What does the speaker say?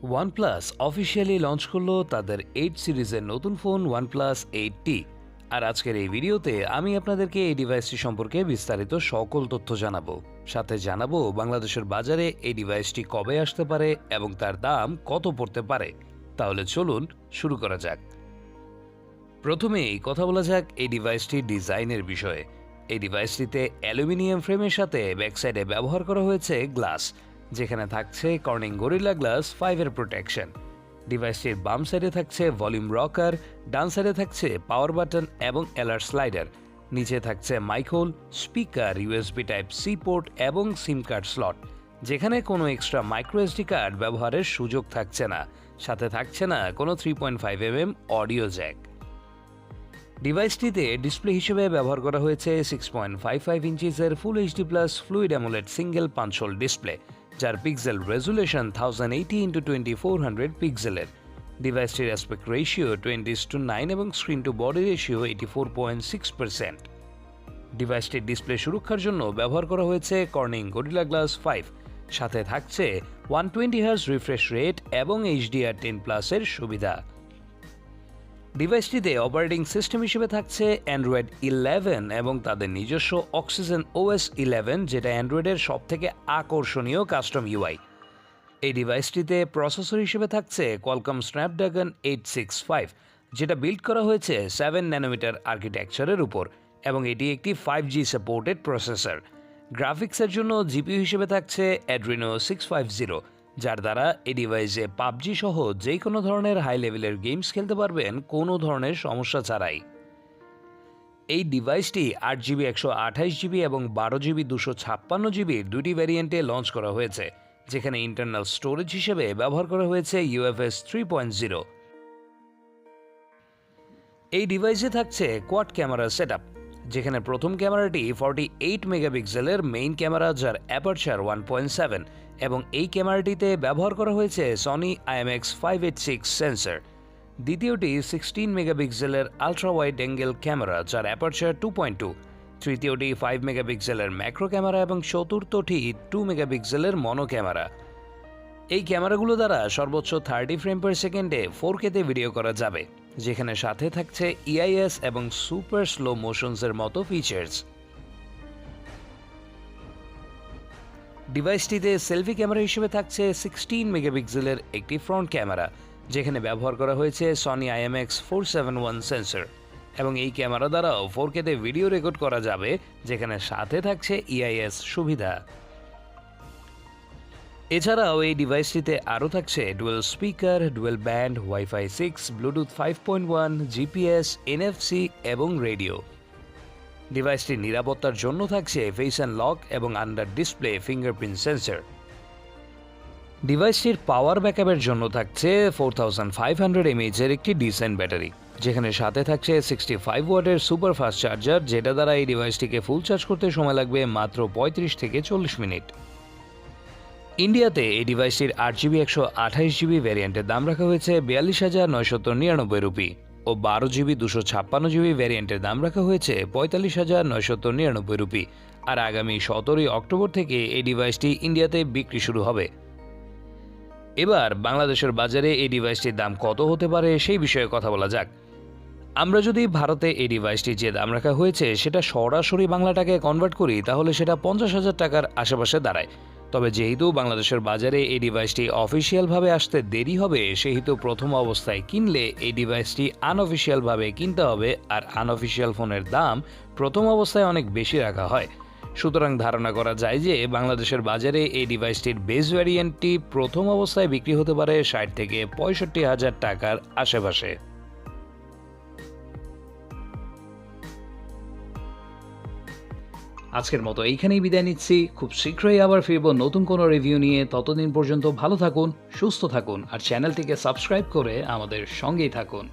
OnePlus officially launch করলো তাদের 8 সিরিজের নতুন ফোন OnePlus 8T। আর আজকের এই ভিডিওতে আমি আপনাদেরকে এই ডিভাইসটি সম্পর্কে বিস্তারিত সকল তথ্য জানাবো। সাথে জানাবো বাংলাদেশের বাজারে এই ডিভাইসটি কবে আসতে পারে এবং তার দাম কত পড়তে পারে। তাহলে চলুন শুরু করা যাক। প্রথমেই কথা বলা যাক এই ডিভাইসটির ডিজাইনের বিষয়ে। এই ডিভাইসটিতে অ্যালুমিনিয়াম ফ্রেমের সাথে ব্যাকসাইডে ব্যবহার করা হয়েছে গ্লাস, যেখানে থাকছে কর্নিং গরিলা গ্লাস 5 এর প্রোটেকশন। ডিভাইসটির বাম সাইডে থাকছে ভলিউম রকার, ডান সাইডে থাকছে পাওয়ার বাটন এবং অ্যালার্ট স্লাইডার। নিচে থাকছে mic hole, speaker, USB type C port এবং সিম কার্ড স্লট, যেখানে কোনো এক্সট্রা মাইক্রো এসডি কার্ড ব্যবহারের সুযোগ থাকছে না। সাথে থাকছে না কোনো 3.5mm অডিও জ্যাক। ডিভাইসটিতে ডিসপ্লে হিসেবে ব্যবহার করা হয়েছে 6.55 ইঞ্চিসের full HD plus fluid AMOLED single punch hole display, যার পিক্সেল রেজুলেশন 1080x2400 পিক্সেলের। ডিভাইসটির অ্যাসপেক্ট রেশিও 20:9 এবং স্ক্রিন টু বডি রেশিও 84.6%। ডিভাইসটির ডিসপ্লে সুরক্ষার জন্য ব্যবহার করা হয়েছে কর্নিং গরিলা গ্লাস 5। সাথে থাকছে 120Hz রিফ্রেশ রেট এবং HDR10+ এর সুবিধা। ডিভাইসটিতে অপারেটিং সিস্টেম হিসেবে থাকছে অ্যান্ড্রয়েড 11 এবং তাদের নিজস্ব অক্সিজেন OS 11, যেটা অ্যান্ড্রয়েডের সবথেকে আকর্ষণীয় কাস্টম ইউআই। এই ডিভাইসটিতে প্রসেসর হিসেবে থাকছে কোয়ালকম স্ন্যাপড্রাগন 865, যেটা বিল্ড করা হয়েছে 7 ন্যানোমিটার আর্কিটেকচারের উপর এবং এটি একটি 5G সাপোর্টেড প্রসেসর। গ্রাফিক্সের জন্য জিপিইউ হিসেবে থাকছে অ্যাড্রিনো 650, যার দ্বারা এই ডিভাইসে পাবজি সহ যে কোনো ধরনের হাই লেভেলের গেমস খেলতে পারবেন কোনো ধরনের সমস্যা ছাড়াই। এই ডিভাইসটি 8GB 128GB এবং 12GB 256GB দুটি ভ্যারিয়েন্টে লঞ্চ করা হয়েছে, যেখানে ইন্টারনাল স্টোরেজ হিসেবে ব্যবহার করা হয়েছে UFS 3.0। এই ডিভাইসে থাকছে কোয়াড ক্যামেরা সেটআপ, যেখানে প্রথম ক্যামেরাটি 48 মেগাপিক্সেলের মেইন ক্যামেরা, যার অ্যাপারচার 1.7, এবং এই ক্যামেরাটিতে ব্যবহার করা হয়েছে সনি IMX586 সেন্সর। দ্বিতীয়টি 16 মেগাপিক্সেলের আলট্রা ওয়াইড অ্যাঙ্গেল ক্যামেরা, যার অ্যাপারচার 2.2। তৃতীয়টি 5 মেগাপিক্সেলের ম্যাক্রো ক্যামেরা এবং চতুর্থটি 2 মেগাপিক্সেলের মনো ক্যামেরা। এই ক্যামেরাগুলো দ্বারা সর্বোচ্চ 30 ফ্রেম পার সেকেন্ডে 4K-তে ভিডিও করা যাবে, যেখানে সাথে থাকছে EIS এবং সুপার স্লো মোশনসের মতো ফিচার্স। ডিভাইসটিতে সেলফি ক্যামেরা হিসেবে থাকছে 16 মেগাপিক্সেলের একটি ফ্রন্ট ক্যামেরা, যেখানে ব্যবহার করা হয়েছে সনি IMX471 সেন্সর, এবং এই ক্যামেরা দ্বারাও 4K-তে ভিডিও রেকর্ড করা যাবে, যেখানে সাথে থাকছে EIS সুবিধা। এছাড়াও এই ডিভাইসটিতে আরও থাকছে dual speaker, dual band, wifi 6, Bluetooth 5.1, GPS, NFC এবং রেডিও। ডিভাইসটির নিরাপত্তার জন্য থাকছে ফেস অ্যান্ড লক এবং আন্ডার ডিসপ্লে ফিঙ্গারপ্রিন্ট সেন্সর। ডিভাইসটির পাওয়ার ব্যাকআপের জন্য থাকছে 4500 mAh এর একটি ডিসেন্ট ব্যাটারি, যেখানে সাথে থাকছে 65 ওয়াটের সুপার ফাস্ট চার্জার, যেটা দ্বারা এই ডিভাইসটিকে ফুল চার্জ করতে সময় লাগবে মাত্র 35 থেকে 40 মিনিট। ইন্ডিয়াতে এই ডিভাইসটির 8GB 128GB ভ্যারিয়েন্টের দাম রাখা হয়েছে 42,999 রুপি ও 12GB 256GB ভ্যারিয়েন্টের দাম রাখা হয়েছে 45,999 রুপি। আর আগামী 17 অক্টোবর থেকে এই ডিভাইসটি ইন্ডিয়াতে বিক্রি শুরু হবে। এবার বাংলাদেশের বাজারে এই ডিভাইসটির দাম কত হতে পারে সেই বিষয়ে কথা বলা যাক। আমরা যদি ভারতে এই ডিভাইসটি যে দাম রাখা হয়েছে সেটা সরাসরি বাংলা টাকায় কনভার্ট করি, তাহলে সেটা 50,000 টাকার আশেপাশে দাঁড়ায়। তবে যেহেতু বাংলাদেশের বাজারে এই ডিভাইসটি অফিসিয়ালভাবে আসতে দেরি হবে, সেহেতু প্রথম অবস্থায় কিনলে এই ডিভাইসটি আনঅফিসিয়ালভাবে কিনতে হবে, আর আনঅফিসিয়াল ফোনের দাম প্রথম অবস্থায় অনেক বেশি রাখা হয়। সুতরাং ধারণা করা যায় যে বাংলাদেশের বাজারে এই ডিভাইসটির বেস ভ্যারিয়েন্টটি প্রথম অবস্থায় বিক্রি হতে পারে 60 থেকে 65,000 টাকার আশেপাশে। আজকের মতো এইখানেই বিদায় নিচ্ছি। খুব শীঘ্রই আবার ফিরব নতুন কোনো রিভিউ নিয়ে। ততদিন পর্যন্ত ভালো থাকুন, সুস্থ থাকুন আর চ্যানেলটিকে সাবস্ক্রাইব করে আমাদের সঙ্গেই থাকুন।